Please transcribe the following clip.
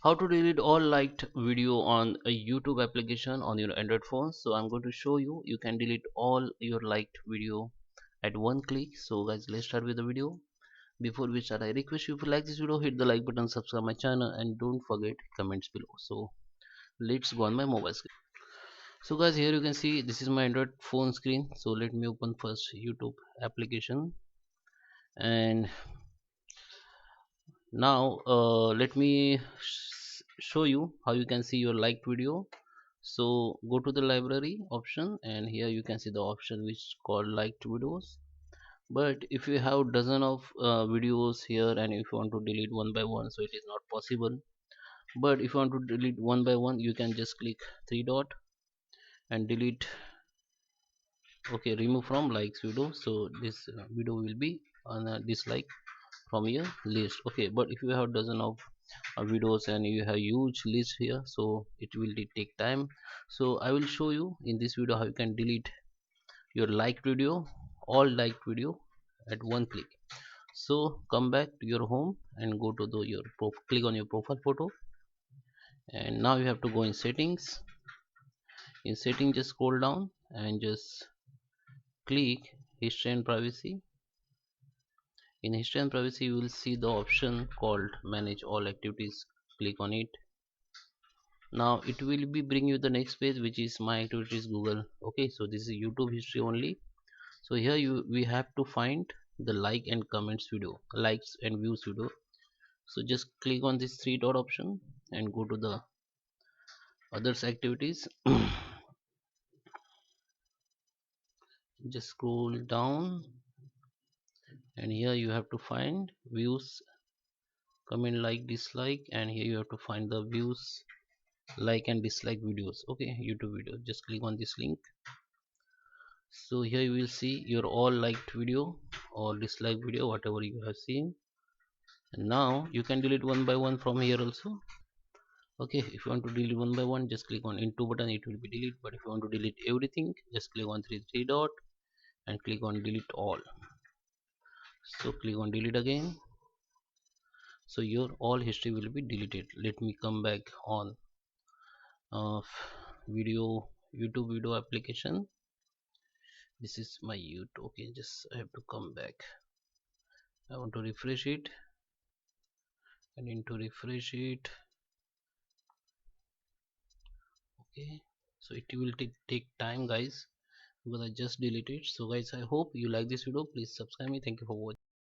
How to delete all liked video on a YouTube application on your Android phone. So I'm going to show you. You can delete all your liked video at one click. So guys, let's start with the video. Before we start, I request you, if you like this video, hit the like button, subscribe my channel, and don't forget comments below. So let's go on my mobile screen. So guys, here you can see this is my Android phone screen. So let me open first YouTube application, and now let me show you how you can see your liked video. So go to the library option, and here you can see the option which is called liked videos. But if you have dozen of videos here, and if you want to delete one by one, so it is not possible. But if you want to delete one by one, you can just click three dot and delete. Okay, remove from likes video. So this video will be on a dislike from your list. Okay, but if you have dozen of videos and you have huge list here, so it will take time. So I will show you in this video how you can delete your liked video, all liked video at one click. So come back to your home and go to click on your profile photo, and now you have to go in settings. In setting, just scroll down and just click history and privacy. In history and privacy, you will see the option called manage all activities. Click on it. Now it will be bring you the next page, which is my activities Google. Okay, so this is YouTube history only. So here we have to find the like and comments video, likes and views video. So just click on this three dot option and go to the others activities. Just scroll down, and here you have to find views, comment, like, dislike, and here you have to find the views, like and dislike videos. Okay, YouTube video, just click on this link. So here you will see your all liked video or disliked video, whatever you have seen. And now you can delete one by one from here also. Okay, if you want to delete one by one, just click on into button, it will be delete. But if you want to delete everything, just click on three dot and click on delete all. So click on delete again. So your all history will be deleted. Let me come back on uh, YouTube video application. This is my YouTube. Okay, just I have to come back. I want to refresh it, and into refresh it. Okay, so it will take time, guys, because I just deleted. So guys, I hope you like this video. Please subscribe me. Thank you for watching.